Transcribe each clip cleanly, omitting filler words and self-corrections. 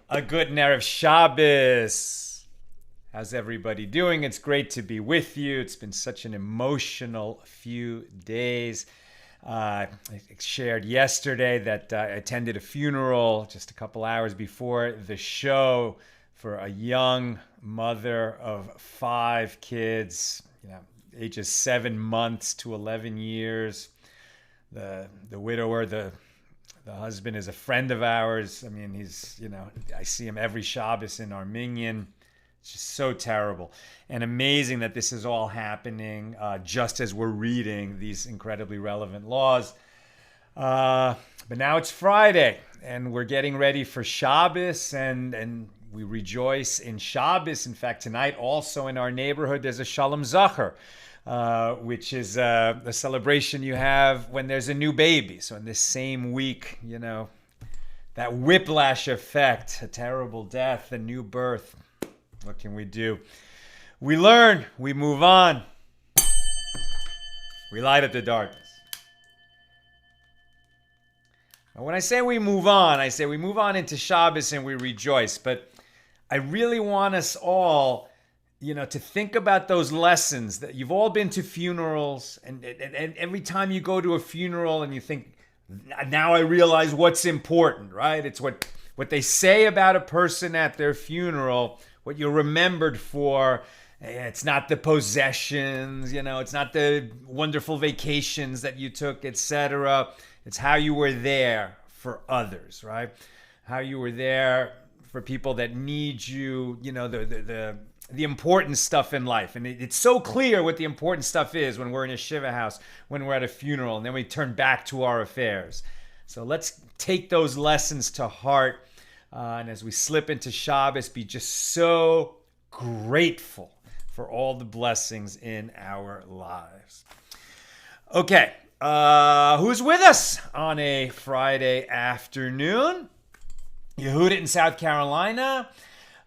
A good Erev Shabbos. How's everybody doing? It's great to be with you. It's been such an emotional few days. I shared yesterday that I attended a funeral just a couple hours before the show for a young mother of 5 kids, ages 7 months to 11 years. The widower, the husband is a friend of ours. I mean, he's, I see him every Shabbos in our minyan. It's just so terrible and amazing that this is all happening just as we're reading these incredibly relevant laws. But now it's Friday and we're getting ready for Shabbos and we rejoice in Shabbos. In fact, tonight also in our neighborhood, there's a Shalom Zachar, which is a celebration you have when there's a new baby. So in this same week, that whiplash effect, a terrible death, a new birth. What can we do? We learn, we move on. We light up the darkness. Now, when I say we move on, I say we move on into Shabbos and we rejoice. But I really want us all to think about those lessons that you've all been to funerals and every time you go to a funeral and you think, now I realize what's important, right? It's what they say about a person at their funeral, what you're remembered for. It's not the possessions, it's not the wonderful vacations that you took, etc. It's how you were there for others, right? How you were there for people that need you, the important stuff in life. And it's so clear what the important stuff is when we're in a shiva house, when we're at a funeral, and then we turn back to our affairs. So let's take those lessons to heart. And as we slip into Shabbos, be just so grateful for all the blessings in our lives. Okay, who's with us on a Friday afternoon? Yehuda in South Carolina,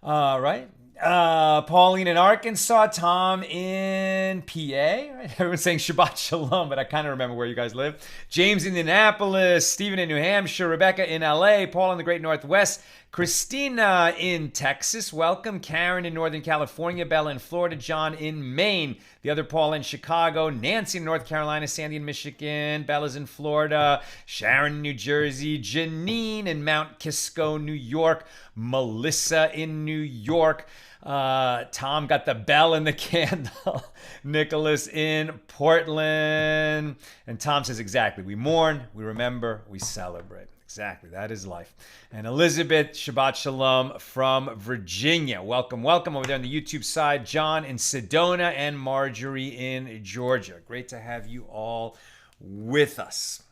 right? Pauline in Arkansas, Tom in PA, right? Everyone's saying Shabbat Shalom, but I kind of remember where you guys live. James in Indianapolis, Stephen in New Hampshire, Rebecca in LA, Paul in the Great Northwest, Christina in Texas, welcome. Karen in Northern California, Bella in Florida, John in Maine, the other Paul in Chicago, Nancy in North Carolina, Sandy in Michigan, Bella's in Florida, Sharon in New Jersey, Janine in Mount Kisco, New York, Melissa in New York, Tom got the bell and the candle, Nicholas in Portland, and Tom says exactly, we mourn, we remember, we celebrate. Exactly, that is life. And Elizabeth, Shabbat Shalom from Virginia. Welcome over there on the YouTube side. John in Sedona and Marjorie in Georgia. Great to have you all with us.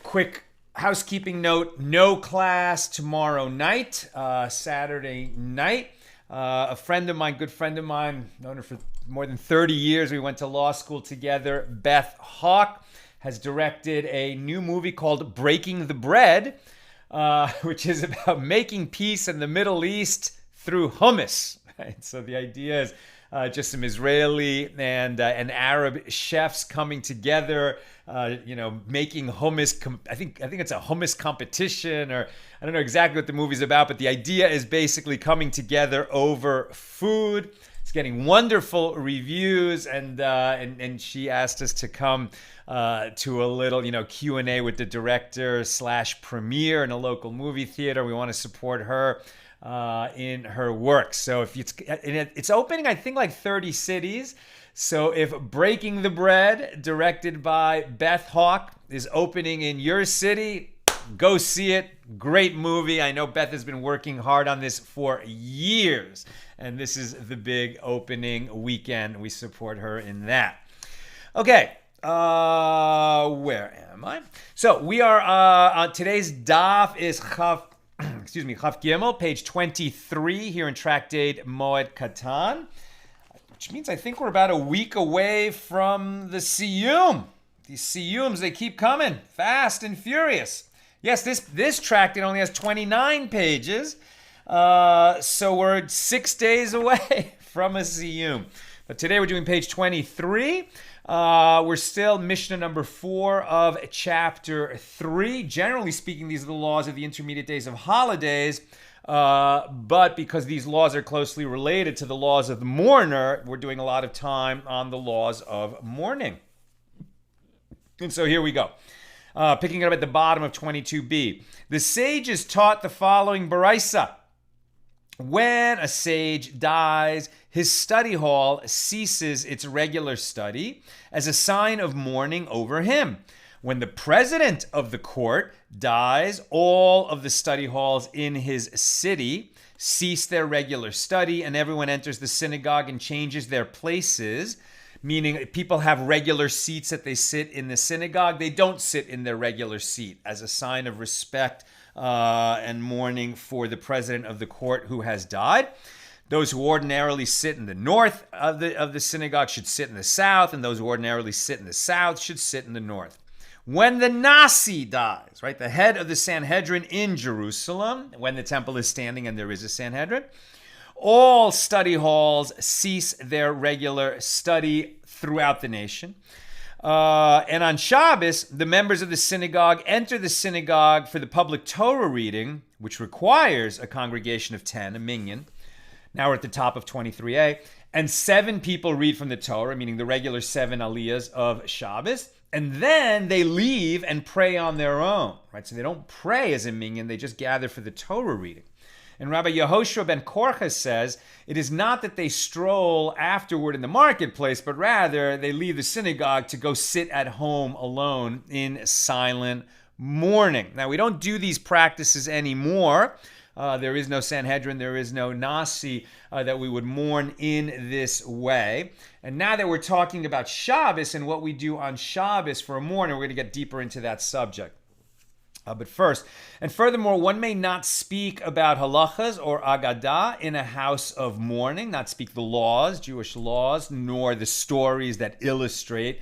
Quick housekeeping note, no class tomorrow night, Saturday night. A friend of mine, good friend of mine, known her for more than 30 years. We went to law school together, Beth Hawk, has directed a new movie called Breaking the Bread, which is about making peace in the Middle East through hummus. Right? So the idea is just some Israeli and Arab chefs coming together, making hummus. I think it's a hummus competition, or I don't know exactly what the movie's about, but the idea is basically coming together over food. It's getting wonderful reviews, and she asked us to come to a little, Q&A with the director / premiere in a local movie theater. We want to support her in her work. So if it's opening, I think, like 30 cities. So if Breaking the Bread, directed by Beth Hawk, is opening in your city, go see it. Great movie. I know Beth has been working hard on this for years, and this is the big opening weekend. We support her in that. Okay, Where am I? So we are on today's daf is Chaf Gimel, page 23 here in Tractate Moed Katan, which means I think we're about a week away from the siyum. These siyums, they keep coming fast and furious. Yes, this tractate only has 29 pages, so we're 6 days away from a siyum. But today we're doing page 23. We're still Mishna number 4 of chapter 3. Generally speaking, these are the laws of the intermediate days of holidays. But because these laws are closely related to the laws of the mourner, we're doing a lot of time on the laws of mourning. And so here we go. Picking it up at the bottom of 22b. The sages taught the following baraisa. When a sage dies, his study hall ceases its regular study as a sign of mourning over him. When the president of the court dies, all of the study halls in his city cease their regular study, and everyone enters the synagogue and changes their places, meaning people have regular seats that they sit in the synagogue. They don't sit in their regular seat as a sign of respect and mourning for the president of the court who has died. Those who ordinarily sit in the north of the synagogue should sit in the south, and those who ordinarily sit in the south should sit in the north. When the Nasi dies, right, the head of the Sanhedrin in Jerusalem, when the temple is standing and there is a Sanhedrin, all study halls cease their regular study throughout the nation. And on Shabbos, the members of the synagogue enter the synagogue for the public Torah reading, which requires a congregation of 10, a minyan. Now we're at the top of 23a. And 7 people read from the Torah, meaning the regular 7 aliyahs of Shabbos. And then they leave and pray on their own, right? So they don't pray as a minyan, they just gather for the Torah reading. And Rabbi Yehoshua ben Korcha says, it is not that they stroll afterward in the marketplace, but rather they leave the synagogue to go sit at home alone in silent mourning. Now, we don't do these practices anymore. There is no Sanhedrin, there is no Nasi that we would mourn in this way. And now that we're talking about Shabbos and what we do on Shabbos for a mourner, we're going to get deeper into that subject. But first, and furthermore, one may not speak about halachas or agadah in a house of mourning, not speak the laws, Jewish laws, nor the stories that illustrate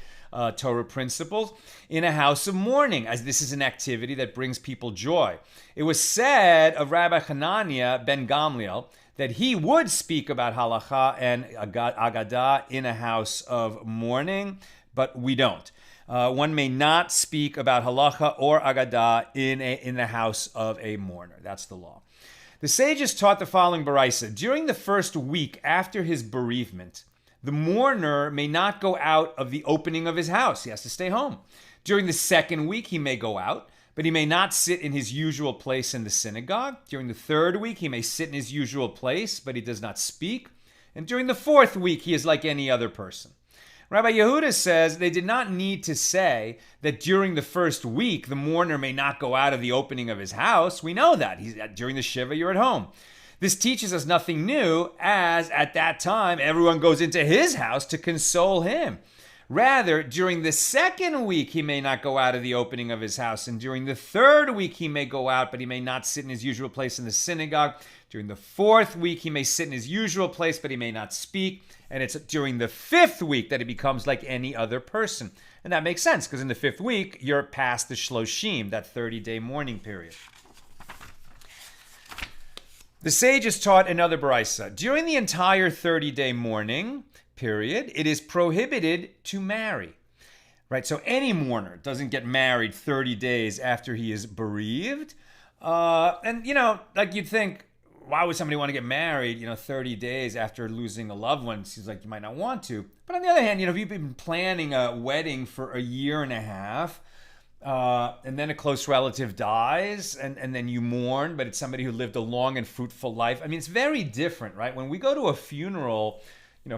Torah principles in a house of mourning, as this is an activity that brings people joy. It was said of Rabbi Hananiah ben Gamliel that he would speak about halacha and agadah in a house of mourning, but we don't. One may not speak about halacha or agadah in the house of a mourner. That's the law. The sages taught the following baraisa. During the first week after his bereavement, the mourner may not go out of the opening of his house. He has to stay home. During the second week, he may go out, but he may not sit in his usual place in the synagogue. During the third week, he may sit in his usual place, but he does not speak. And during the fourth week, he is like any other person. Rabbi Yehuda says they did not need to say that during the first week, the mourner may not go out of the opening of his house. We know that. During the Shiva, you're at home. This teaches us nothing new, as at that time, everyone goes into his house to console him. Rather, during the second week, he may not go out of the opening of his house. And during the third week, he may go out, but he may not sit in his usual place in the synagogue. During the fourth week, he may sit in his usual place, but he may not speak. And it's during the fifth week that he becomes like any other person. And that makes sense, because in the fifth week, you're past the shloshim, that 30-day mourning period. The sages taught another baraisa. During the entire 30-day mourning period, it is prohibited to marry. Right? So any mourner doesn't get married 30 days after he is bereaved. And, like you'd think, why would somebody want to get married, 30 days after losing a loved one? It seems like you might not want to. But on the other hand, if you've been planning a wedding for a year and a half, and then a close relative dies, and then you mourn, but it's somebody who lived a long and fruitful life. I mean, it's very different, right? When we go to a funeral,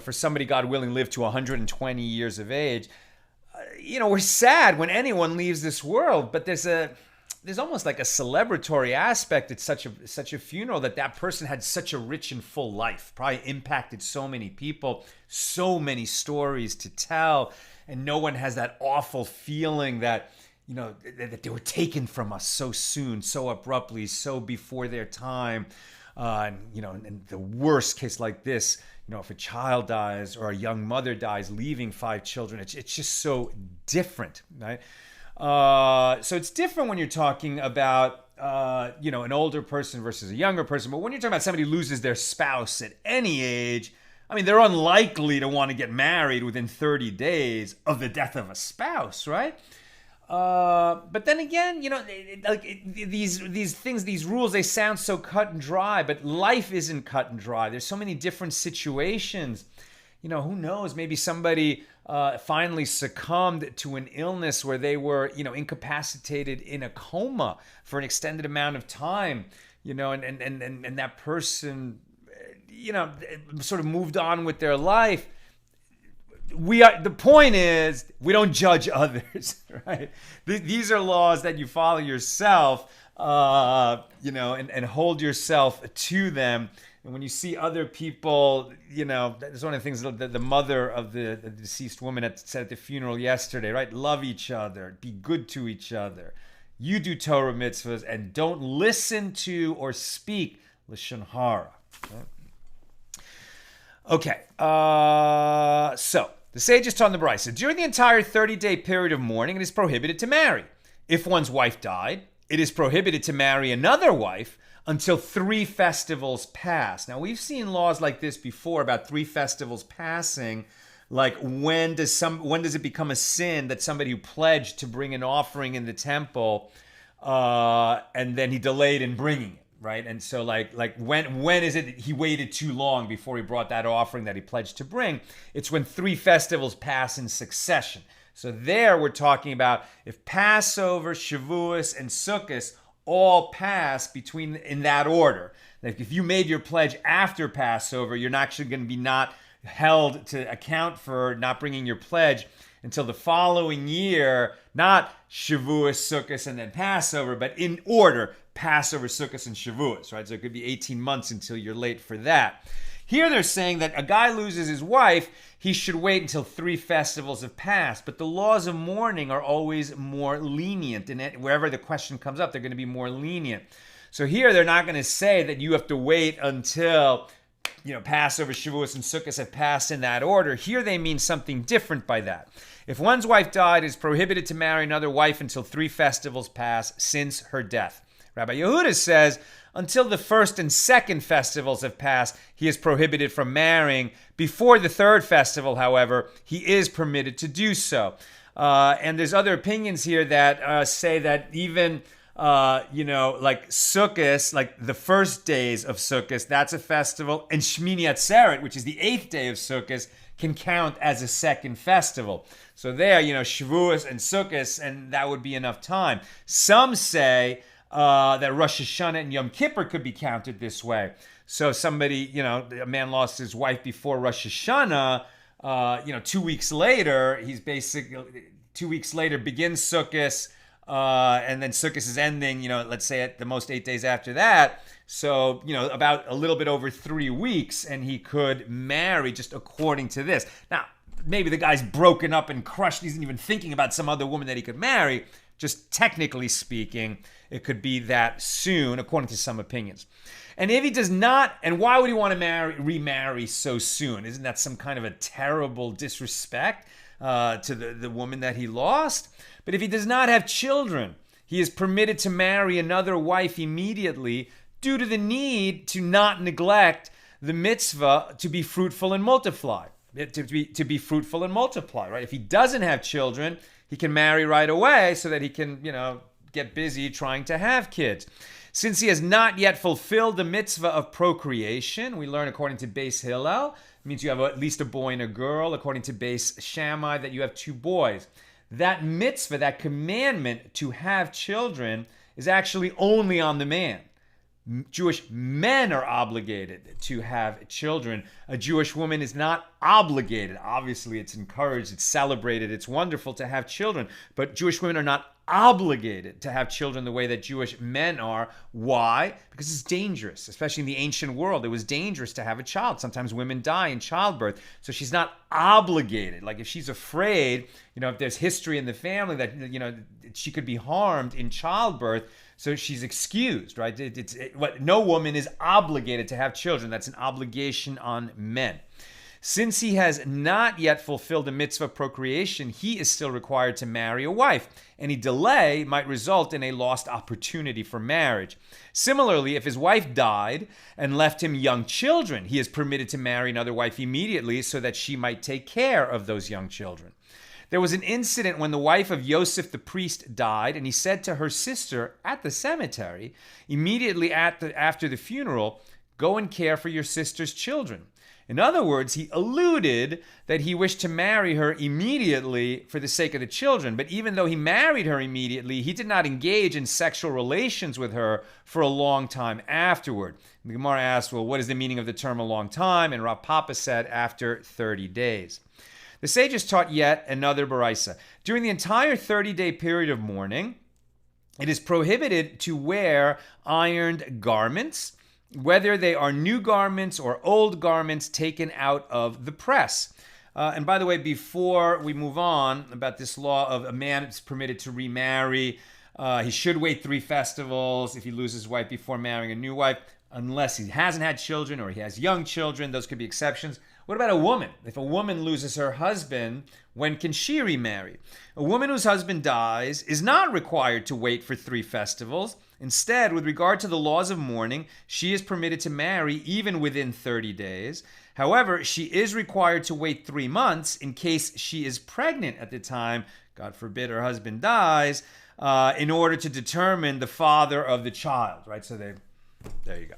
for somebody, God willing, lived to 120 years of age, we're sad when anyone leaves this world, but there's almost like a celebratory aspect at such a funeral, that person had such a rich and full life, probably impacted so many people, so many stories to tell. and no one has that awful feeling that, that they were taken from us so soon, so abruptly, so before their time. In the worst case like this, if a child dies or a young mother dies, leaving 5 children, it's just so different, right? So it's different when you're talking about, an older person versus a younger person. But when you're talking about somebody who loses their spouse at any age, I mean, they're unlikely to want to get married within 30 days of the death of a spouse, right? But then again, these things, these rules, they sound so cut and dry, but life isn't cut and dry. There's so many different situations. Who knows? Maybe somebody finally succumbed to an illness where they were, incapacitated in a coma for an extended amount of time, and that person, sort of moved on with their life. The point is, we don't judge others, right? These are laws that you follow yourself, and hold yourself to them. And when you see other people, that's one of the things that the mother of the deceased woman had said at the funeral yesterday, right? Love each other, be good to each other. You do Torah mitzvahs, and don't listen to or speak lashon hara. Okay, so the sages taught in the Brisa, during the entire 30-day period of mourning, it is prohibited to marry. If one's wife died, it is prohibited to marry another wife until 3 festivals pass. Now, we've seen laws like this before about 3 festivals passing. Like, when does it become a sin that somebody who pledged to bring an offering in the temple, and then he delayed in bringing it? Right, and so like when is it he waited too long before he brought that offering that he pledged to bring? It's when 3 festivals pass in succession. So there we're talking about if Passover, Shavuos, and Sukkot all pass in that order. Like if you made your pledge after Passover, you're not actually going to be not held to account for not bringing your pledge until the following year, not Shavuos, Sukkot, and then Passover, but in order, Passover, Sukkot, and Shavuos, right? So it could be 18 months until you're late for that. Here they're saying that a guy loses his wife, he should wait until 3 festivals have passed. But the laws of mourning are always more lenient. And wherever the question comes up, they're going to be more lenient. So here they're not going to say that you have to wait until Passover, Shavuos, and Sukkot have passed in that order. Here they mean something different by that. If one's wife died, it is prohibited to marry another wife until 3 festivals pass since her death. Rabbi Yehuda says, until the 1st and 2nd festivals have passed, he is prohibited from marrying. Before the 3rd festival, however, he is permitted to do so. And there's other opinions here that say that even, like Sukkot, like the first days of Sukkot, that's a festival. And Shmini Atzeret, which is the 8th day of Sukkot, can count as a 2nd festival. So there, Shavuos and Sukkot, and that would be enough time. Some say that Rosh Hashanah and Yom Kippur could be counted this way. So somebody, a man lost his wife before Rosh Hashanah, 2 weeks later, he's basically, 2 weeks later begins Sukkot, and then Sukkot is ending, let's say at the most 8 days after that. So, about a little bit over 3 weeks, and he could marry just according to this. Now, maybe the guy's broken up and crushed. He isn't even thinking about some other woman that he could marry. Just technically speaking, it could be that soon, according to some opinions. And if he does not, and why would he want to remarry so soon? Isn't that some kind of a terrible disrespect to the woman that he lost? But if he does not have children, he is permitted to marry another wife immediately due to the need to not neglect the mitzvah to be fruitful and multiply. To be fruitful and multiply, right? If he doesn't have children, he can marry right away so that he can, get busy trying to have kids. Since he has not yet fulfilled the mitzvah of procreation, we learn according to Beis Hillel, it means you have at least a boy and a girl. According to Beis Shammai, that you have 2 boys. That mitzvah, that commandment to have children, is actually only on the man. Jewish men are obligated to have children. A Jewish woman is not obligated. Obviously, it's encouraged, it's celebrated, it's wonderful to have children, but Jewish women are not obligated to have children the way that Jewish men are. Why? Because it's dangerous, especially in the ancient world. It was dangerous to have a child. Sometimes women die in childbirth, so she's not obligated. Like if she's afraid, if there's history in the family that, she could be harmed in childbirth, so she's excused, right? No woman is obligated to have children. That's an obligation on men. Since he has not yet fulfilled the mitzvah of procreation, he is still required to marry a wife. Any delay might result in a lost opportunity for marriage. Similarly, if his wife died and left him young children, he is permitted to marry another wife immediately so that she might take care of those young children. There was an incident when the wife of Yosef the priest died, and he said to her sister at the cemetery, immediately after the funeral, "Go and care for your sister's children." In other words, he alluded that he wished to marry her immediately for the sake of the children. But even though he married her immediately, he did not engage in sexual relations with her for a long time afterward. The Gemara asked, well, what is the meaning of the term a long time? And Rav Papa said, after 30 days. The sages taught yet another baraisa. During the entire 30-day period of mourning, it is prohibited to wear ironed garments, whether they are new garments or old garments taken out of the press. And by the way, before we move on about this law of a man is permitted to remarry, he should wait 3 festivals if he loses his wife before marrying a new wife, unless he hasn't had children or he has young children. Those could be exceptions. What about a woman? If a woman loses her husband, when can she remarry? A woman whose husband dies is not required to wait for 3 festivals. Instead, with regard to the laws of mourning, she is permitted to marry even within 30 days. However, she is required to wait 3 months in case she is pregnant at the time, God forbid her husband dies, in order to determine the father of the child, right? So there you go.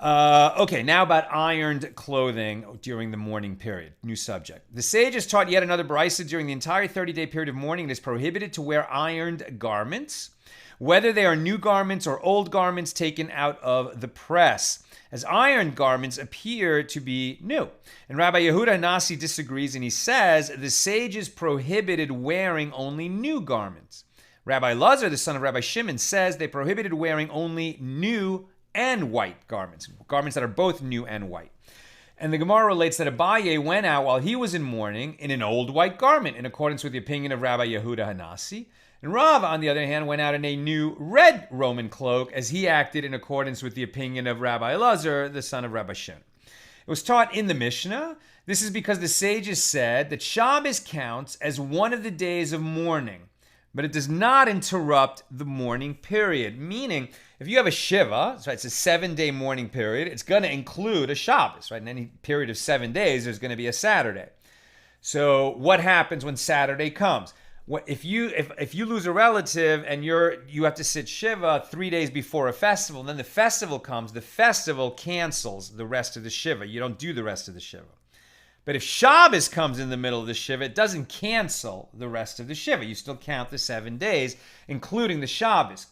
Okay, now about ironed clothing during the mourning period. New subject. The sages taught yet another baraisa. During the entire 30-day period of mourning, it is prohibited to wear ironed garments, whether they are new garments or old garments taken out of the press, as ironed garments appear to be new. And Rabbi Yehuda Hanasi disagrees, and he says the sages prohibited wearing only new garments. Rabbi Lazar, the son of Rabbi Shimon, says they prohibited wearing only new and white garments that are both new and white. And the Gemara relates that Abaye went out while he was in mourning in an old white garment, in accordance with the opinion of Rabbi Yehuda Hanasi. And Rav, on the other hand, went out in a new red Roman cloak, as he acted in accordance with the opinion of Rabbi Elazar, the son of Rabbi Shimon. It was taught in the Mishna. This is because the sages said that Shabbos counts as one of the days of mourning, but it does not interrupt the mourning period. Meaning, if you have a Shiva, so it's a 7-day mourning period, it's going to include a Shabbos, right? In any period of 7 days, there's going to be a Saturday. So what happens when Saturday comes? If you lose a relative and you have to sit Shiva 3 days before a festival, and then the festival comes, the festival cancels the rest of the Shiva. You don't do the rest of the Shiva. But if Shabbos comes in the middle of the Shiva, it doesn't cancel the rest of the Shiva. You still count the 7 days, including the Shabbos.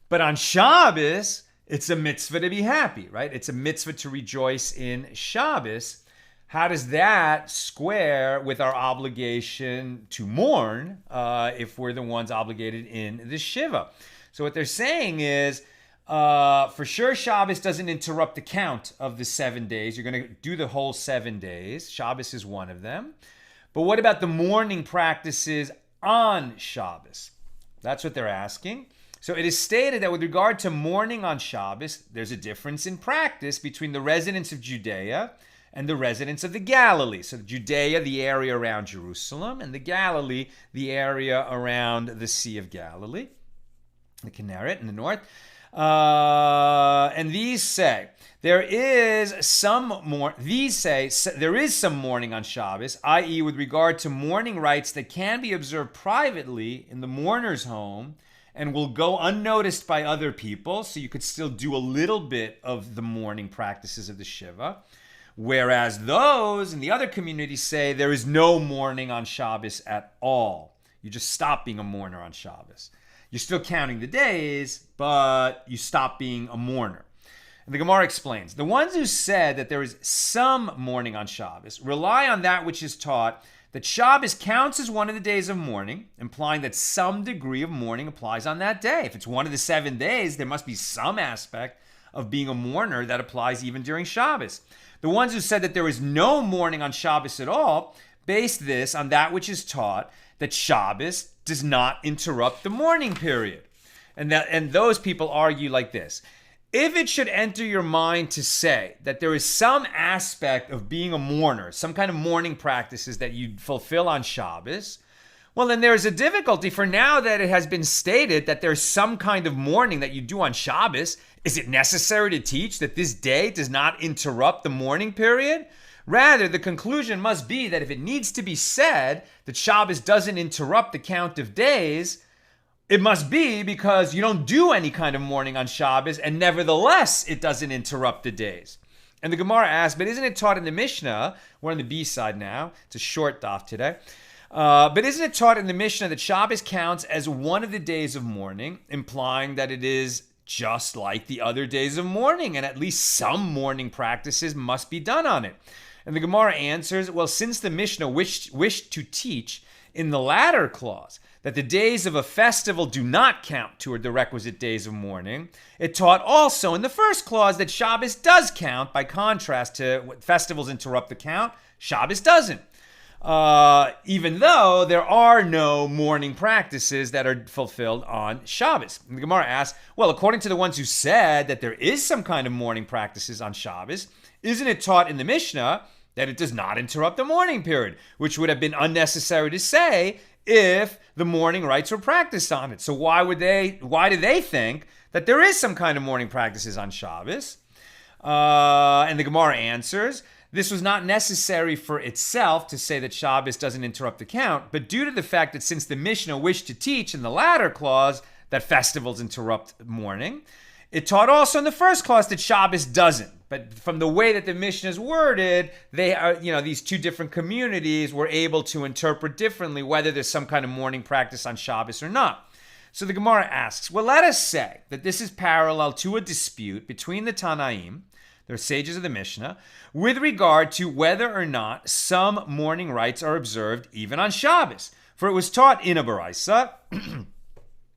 But on Shabbos, it's a mitzvah to be happy, right? It's a mitzvah to rejoice in Shabbos. How does that square with our obligation to mourn if we're the ones obligated in the Shiva? So what they're saying is, for sure, Shabbos doesn't interrupt the count of the 7 days. You're going to do the whole 7 days. Shabbos is one of them. But what about the mourning practices on Shabbos? That's what they're asking. So it is stated that with regard to mourning on Shabbos, there's a difference in practice between the residents of Judea and the residents of the Galilee. So Judea, the area around Jerusalem, and the Galilee, the area around the Sea of Galilee, the Kinneret in the north. And these say there is some mourning on Shabbos, i.e., with regard to mourning rites that can be observed privately in the mourner's home and will go unnoticed by other people. So you could still do a little bit of the mourning practices of the Shiva. Whereas those in the other communities say there is no mourning on Shabbos at all. You just stop being a mourner on Shabbos. You're still counting the days, but you stop being a mourner. And the Gemara explains, the ones who said that there is some mourning on Shabbos rely on that which is taught that Shabbos counts as one of the days of mourning, implying that some degree of mourning applies on that day. If it's one of the 7 days, there must be some aspect of being a mourner that applies even during Shabbos. The ones who said that there is no mourning on Shabbos at all based this on that which is taught that Shabbos does not interrupt the mourning period. And those people argue like this. If it should enter your mind to say that there is some aspect of being a mourner, some kind of mourning practices that you fulfill on Shabbos, well, then there's a difficulty. For now that it has been stated that there's some kind of mourning that you do on Shabbos, is it necessary to teach that this day does not interrupt the mourning period? Rather, the conclusion must be that if it needs to be said that Shabbos doesn't interrupt the count of days, it must be because you don't do any kind of mourning on Shabbos, and nevertheless, it doesn't interrupt the days. And the Gemara asks, but isn't it taught in the Mishna? We're on the B side now. It's a short daf today. But isn't it taught in the Mishna that Shabbos counts as one of the days of mourning, implying that it is just like the other days of mourning, and at least some mourning practices must be done on it? And the Gemara answers, well, since the Mishnah wished to teach in the latter clause that the days of a festival do not count toward the requisite days of mourning, it taught also in the first clause that Shabbos does count. By contrast to what festivals interrupt the count, Shabbos doesn't. Even though there are no mourning practices that are fulfilled on Shabbos. And the Gemara asks, well, according to the ones who said that there is some kind of mourning practices on Shabbos, isn't it taught in the Mishnah that it does not interrupt the mourning period, which would have been unnecessary to say if the mourning rites were practiced on it? So why do they think that there is some kind of mourning practices on Shabbos? And the Gemara answers, this was not necessary for itself to say that Shabbos doesn't interrupt the count, but due to the fact that since the Mishnah wished to teach in the latter clause that festivals interrupt mourning, it taught also in the first clause that Shabbos doesn't. But from the way that the Mishnah is worded, they are, these two different communities were able to interpret differently whether there's some kind of mourning practice on Shabbos or not. So the Gemara asks, well, let us say that this is parallel to a dispute between the Tanaim, they're sages of the Mishnah, with regard to whether or not some mourning rites are observed even on Shabbos. For it was taught in a Baraisa,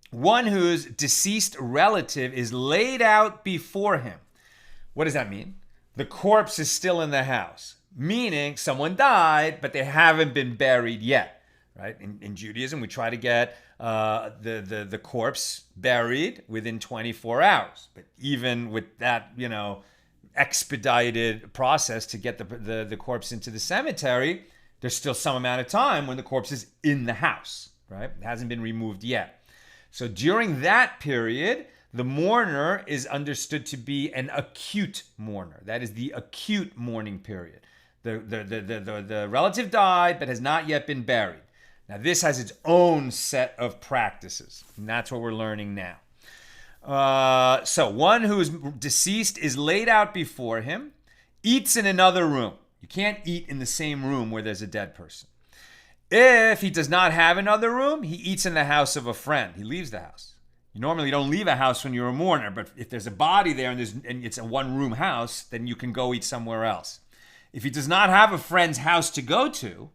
one whose deceased relative is laid out before him. What does that mean? The corpse is still in the house, meaning someone died, but they haven't been buried yet. Right? In Judaism, we try to get the corpse buried within 24 hours. But even with that, expedited process to get the corpse into the cemetery, there's still some amount of time when the corpse is in the house. Right? It hasn't been removed yet. So during that period, the mourner is understood to be an acute mourner. That is the acute mourning period. The relative died but has not yet been buried. Now this has its own set of practices, and that's what we're learning now. So one who is deceased is laid out before him, eats in another room. You can't eat in the same room where there's a dead person. If he does not have another room, he eats in the house of a friend. He leaves the house. You normally don't leave a house when you're a mourner, but if there's a body there and it's a one-room house, then you can go eat somewhere else. If he does not have a friend's house to go to,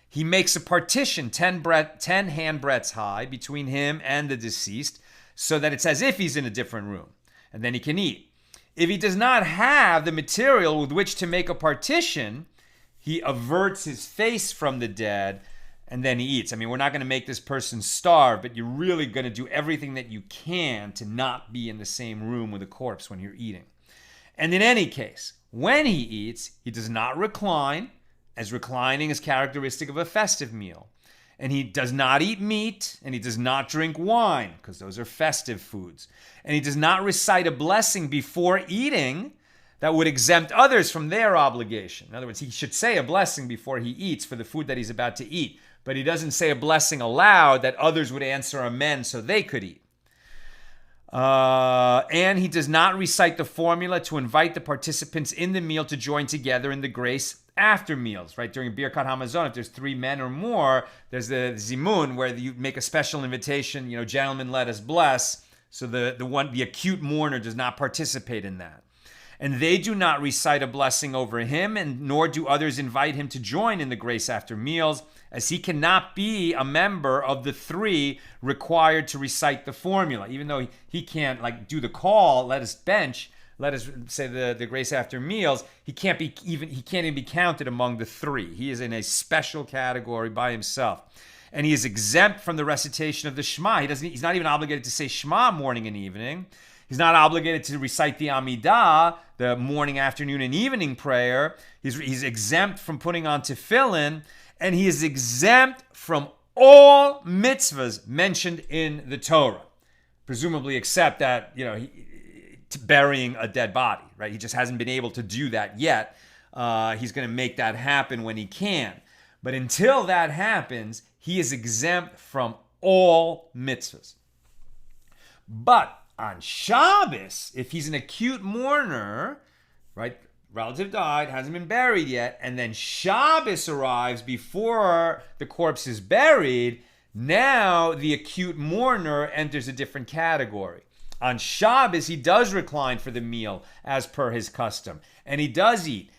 he makes a partition 10 handbreadths high between him and the deceased so that it's as if he's in a different room, and then he can eat. If he does not have the material with which to make a partition, he averts his face from the dead and then he eats. I mean, we're not going to make this person starve, but you're really going to do everything that you can to not be in the same room with a corpse when you're eating. And in any case, when he eats, he does not recline, as reclining is characteristic of a festive meal. And he does not eat meat, and he does not drink wine, because those are festive foods. And he does not recite a blessing before eating that would exempt others from their obligation. In other words, he should say a blessing before he eats for the food that he's about to eat. But he doesn't say a blessing aloud that others would answer amen so they could eat. And he does not recite the formula to invite the participants in the meal to join together in the grace after meals, right? During Birkat Hamazon, if there's 3 men or more, there's the zimun where you make a special invitation, gentlemen, let us bless. So the acute mourner does not participate in that. and they do not recite a blessing over him, and nor do others invite him to join in the grace after meals, as he cannot be a member of the three required to recite the formula. Even though he can't do the call, let us say the grace after meals, he can't even be counted among the three. He is in a special category by himself. And he is exempt from the recitation of the Shema. He's not even obligated to say Shema morning and evening. He's not obligated to recite the Amidah, the morning, afternoon, and evening prayer. He's exempt from putting on tefillin, and he is exempt from all mitzvahs mentioned in the Torah, presumably except that, burying a dead body, right? He just hasn't been able to do that yet. He's going to make that happen when he can. But until that happens, he is exempt from all mitzvahs. But on Shabbos, if he's an acute mourner, right, relative died, hasn't been buried yet, and then Shabbos arrives before the corpse is buried, now the acute mourner enters a different category. On Shabbos, he does recline for the meal as per his custom, and he does eat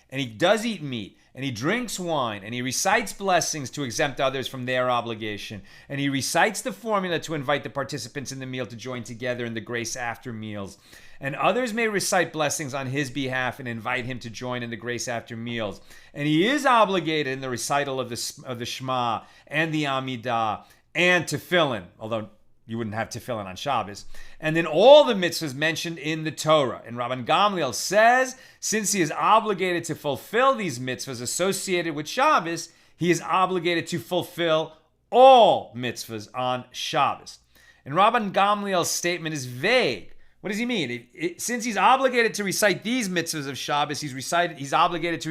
meat, and he drinks wine, and he recites blessings to exempt others from their obligation, and he recites the formula to invite the participants in the meal to join together in the grace after meals. And others may recite blessings on his behalf and invite him to join in the grace after meals. And he is obligated in the recital of the Shema and the Amidah and tefillin, although you wouldn't have tefillin on Shabbos. And then all the mitzvahs mentioned in the Torah. And Rabban Gamliel says, since he is obligated to fulfill these mitzvahs associated with Shabbos, he is obligated to fulfill all mitzvahs on Shabbos. And Rabban Gamliel's statement is vague. What does he mean? Since he's obligated to recite these mitzvahs of Shabbos, he's obligated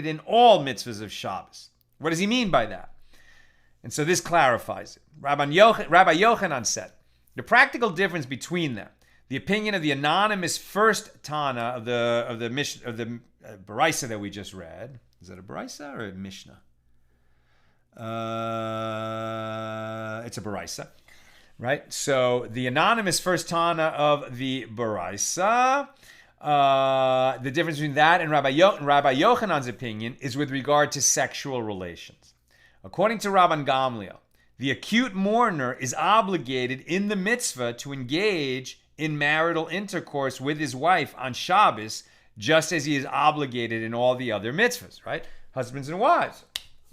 in all mitzvahs of Shabbos. What does he mean by that? And so this clarifies it. Rabbi Yochanan said, the practical difference between them, the opinion of the anonymous first Tana of the Baraisa that we just read. Is that a Baraisa or a Mishna? It's a Baraisa, right? So the anonymous first Tana of the Baraisa, the difference between that and Rabbi Yochanan's opinion is with regard to sexual relations. According to Rabban Gamliel, the acute mourner is obligated in the mitzvah to engage in marital intercourse with his wife on Shabbos, just as he is obligated in all the other mitzvahs, right? Husbands and wives,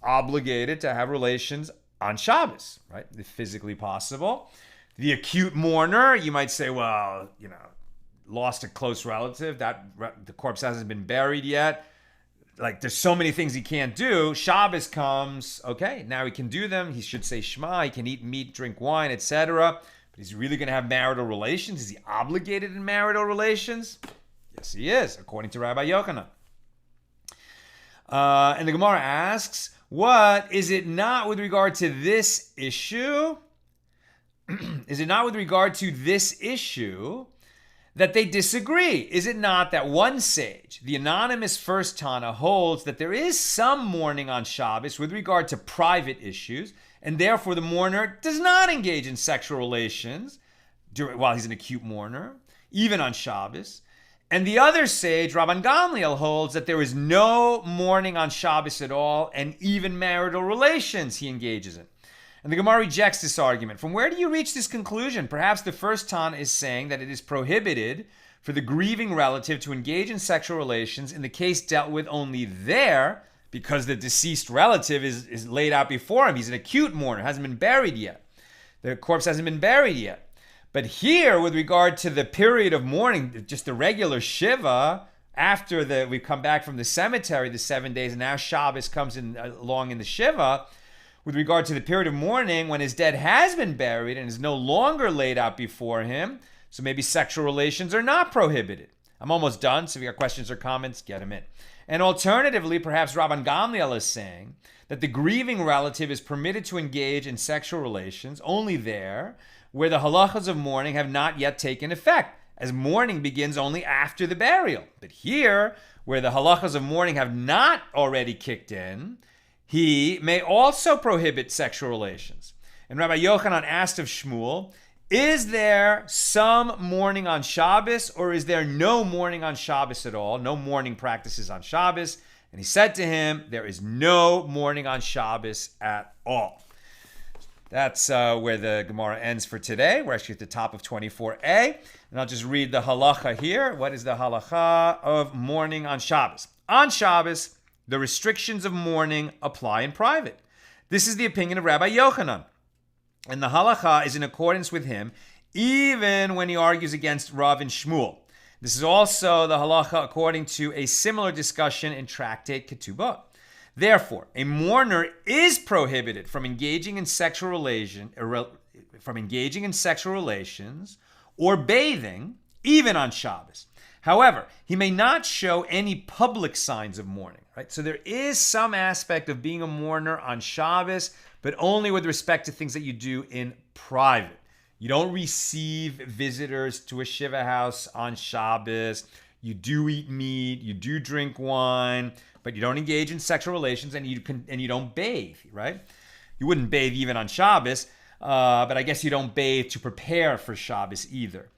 obligated to have relations on Shabbos, right? If physically possible. The acute mourner, you might say, well, lost a close relative, that the corpse hasn't been buried yet. There's so many things he can't do. Shabbos comes, okay, now he can do them. He should say Shema, he can eat meat, drink wine, etc. But is he really going to have marital relations? Is he obligated in marital relations? Yes, he is, according to Rabbi Yochanan. And the Gemara asks, what is it not with regard to this issue? Is it not with regard to this issue that they disagree? Is it not that one sage, the anonymous first Tana, holds that there is some mourning on Shabbos with regard to private issues, and therefore the mourner does not engage in sexual relations while he's an acute mourner, even on Shabbos? And the other sage, Rabban Gamliel, holds that there is no mourning on Shabbos at all, and even marital relations he engages in. And the Gemara rejects this argument. From where do you reach this conclusion? Perhaps the first Tana is saying that it is prohibited for the grieving relative to engage in sexual relations in the case dealt with only there, because the deceased relative is laid out before him. He's an acute mourner, hasn't been buried yet. The corpse hasn't been buried yet. But here, with regard to the period of mourning, just the regular Shiva, after we've come back from the cemetery, the 7 days, and now Shabbos comes along in the Shiva, with regard to the period of mourning when his dead has been buried and is no longer laid out before him, so maybe sexual relations are not prohibited. I'm almost done, so if you got questions or comments, get them in. And alternatively, perhaps Rabban Gamliel is saying that the grieving relative is permitted to engage in sexual relations only there where the halachas of mourning have not yet taken effect, as mourning begins only after the burial. But here, where the halachas of mourning have not already kicked in, he may also prohibit sexual relations. And Rabbi Yochanan asked of Shmuel, Is there some mourning on Shabbos, or is there no mourning on Shabbos at all? No mourning practices on Shabbos? And he said to him, there is no mourning on Shabbos at all. That's where the Gemara ends for today. We're actually at the top of 24a. And I'll just read the halacha here. What is the halacha of mourning on Shabbos? On Shabbos, the restrictions of mourning apply in private. This is the opinion of Rabbi Yochanan. And the halacha is in accordance with him, even when he argues against Rav and Shmuel. This is also the halacha according to a similar discussion in Tractate Ketubot. Therefore, a mourner is prohibited from engaging in sexual relations or bathing, even on Shabbos. However, he may not show any public signs of mourning. Right? So there is some aspect of being a mourner on Shabbos, but only with respect to things that you do in private. You don't receive visitors to a shiva house on Shabbos. You do eat meat, you do drink wine, but you don't engage in sexual relations, and you don't bathe, right? You wouldn't bathe even on Shabbos, but I guess you don't bathe to prepare for Shabbos either.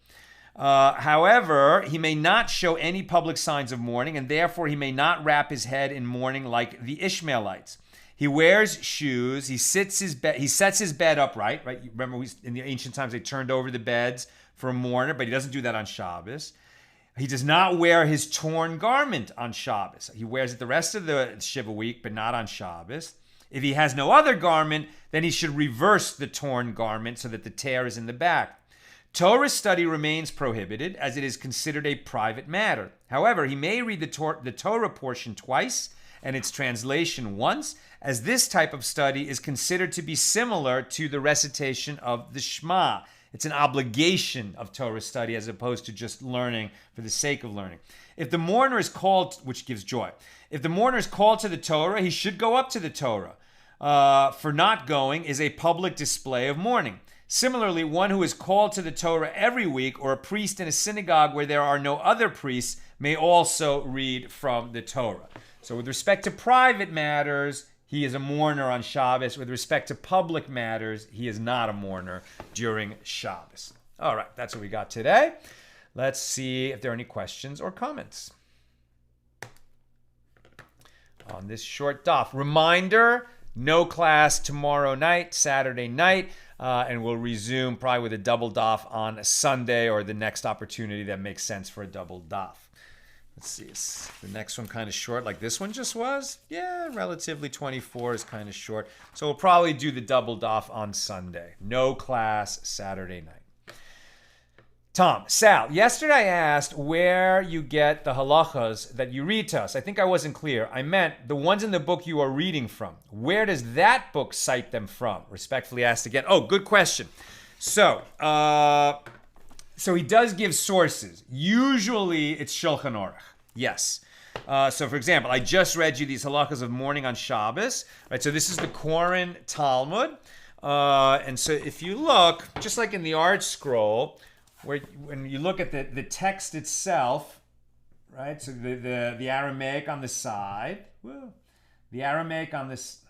However, he may not show any public signs of mourning, and therefore he may not wrap his head in mourning like the Ishmaelites. He wears shoes. He sets his bed upright. Right? Remember, in the ancient times they turned over the beds for a mourner, but he doesn't do that on Shabbos. He does not wear his torn garment on Shabbos. He wears it the rest of the Shiva week, but not on Shabbos. If he has no other garment, then he should reverse the torn garment so that the tear is in the back. Torah study remains prohibited, as it is considered a private matter. However, he may read the Torah portion twice and its translation once, as this type of study is considered to be similar to the recitation of the Shema. It's an obligation of Torah study as opposed to just learning for the sake of learning. If the mourner is called, which gives joy, if the mourner is called to the Torah, he should go up to the Torah. For not going is a public display of mourning. Similarly, one who is called to the Torah every week, or a priest in a synagogue where there are no other priests, may also read from the Torah. So with respect to private matters, he is a mourner on Shabbos. With respect to public matters, he is not a mourner during Shabbos. All right, that's what we got today. Let's see if there are any questions or comments on this short daf. Reminder, no class tomorrow night, Saturday night, and we'll resume probably with a double daf on Sunday, or the next opportunity that makes sense for a double daf. Let's see, is the next one kind of short like this one just was? Yeah, relatively 24 is kind of short. So we'll probably do the double daf on Sunday. No class Saturday night. Tom, Sal, yesterday I asked where you get the halachas that you read to us. I think I wasn't clear. I meant the ones in the book you are reading from. Where does that book cite them from? Respectfully asked again. Oh, good question. So he does give sources. Usually it's Shulchan Aruch. Yes. So for example, I just read you these halachas of mourning on Shabbos. Right. So this is the Koren Talmud. And so if you look, just like in the art scroll, when you look at the text itself, right? So the Aramaic on the side, the Aramaic on this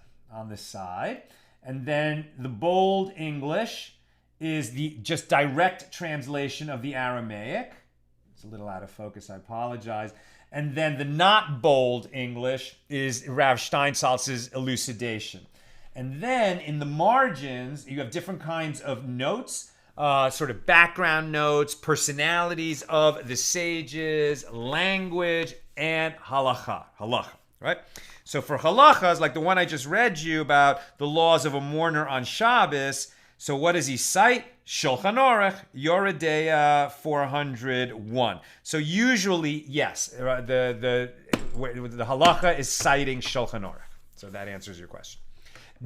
side, and then the bold English is the just direct translation of the Aramaic. It's a little out of focus, I apologize. And then the not bold English is Rav Steinsaltz's elucidation. And then in the margins, you have different kinds of notes, sort of background notes, personalities of the sages, language, and halacha, right? So for halachas, like the one I just read you about the laws of a mourner on Shabbos, so what does he cite? Shulchan Aruch, Yoredeya 401. So usually, yes, the halacha is citing Shulchan Aruch. So that answers your question.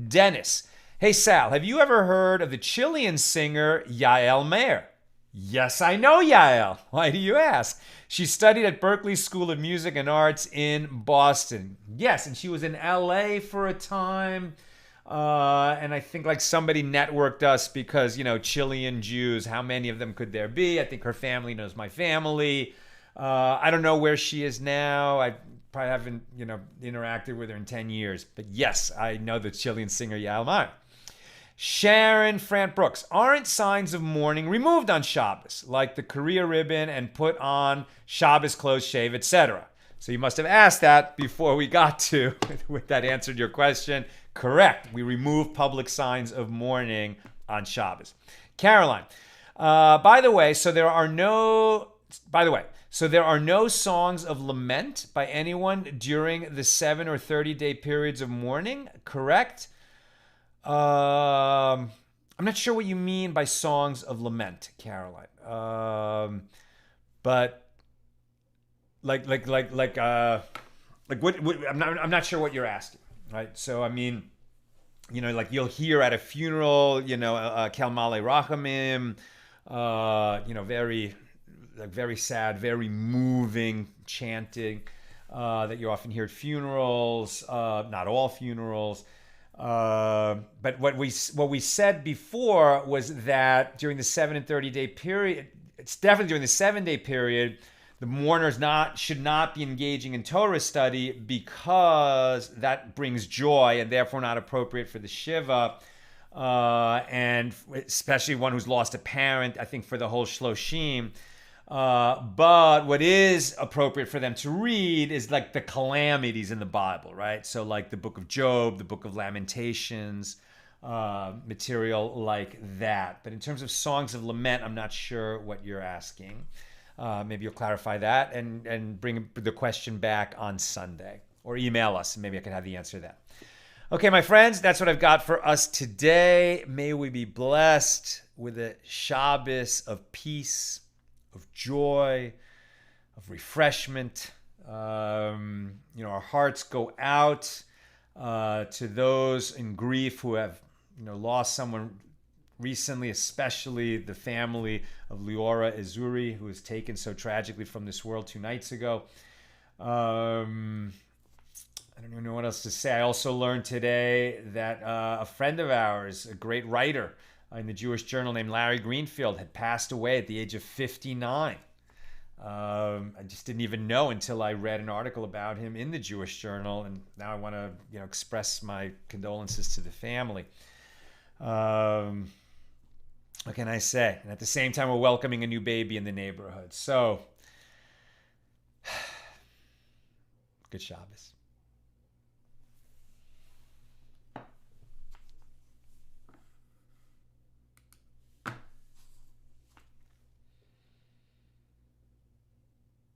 Dennis, hey Sal, have you ever heard of the Chilean singer Yael Meir? Yes, I know Yael. Why do you ask? She studied at Berklee School of Music and Arts in Boston. Yes, and she was in LA for a time. And I think like somebody networked us because, Chilean Jews, how many of them could there be? I think her family knows my family. I don't know where she is now. I probably haven't, interacted with her in 10 years. But yes, I know the Chilean singer Yael Meir. Sharon Frant Brooks, aren't signs of mourning removed on Shabbos, like the Korea ribbon and put on Shabbos clothes, shave, etc.? So you must have asked that before we got to, with that answered your question. Correct. We remove public signs of mourning on Shabbos. Caroline, by the way, so there are no songs of lament by anyone during the 7 or 30-day periods of mourning, correct? I'm not sure what you mean by songs of lament, Caroline. But what I'm not sure what you're asking, right? So I mean, like you'll hear at a funeral, Kel Male Rachamim, very sad, very moving chanting that you often hear at funerals, not all funerals. But what we said before was that during the 7 and 30-day period, it's definitely during the 7-day period, the mourners should not be engaging in Torah study because that brings joy and therefore not appropriate for the Shiva. And especially one who's lost a parent, I think for the whole Shloshim. But what is appropriate for them to read is like the calamities in the Bible, right? So like the book of Job, the book of Lamentations, material like that. But in terms of songs of lament, I'm not sure what you're asking. Maybe you'll clarify that and bring the question back on Sunday. Or email us, and maybe I can have the answer to that. Okay, my friends, that's what I've got for us today. May we be blessed with a Shabbos of peace, of joy, of refreshment. Our hearts go out to those in grief who have lost someone recently, especially the family of Liora Ezuri, who was taken so tragically from this world 2 nights ago. I don't even know what else to say. I also learned today that a friend of ours, a great writer in the Jewish Journal named Larry Greenfield, had passed away at the age of 59. I just didn't even know until I read an article about him in the Jewish Journal, and now I want to express my condolences to the family. What can I say? And at the same time, we're welcoming a new baby in the neighborhood. So, good Shabbos.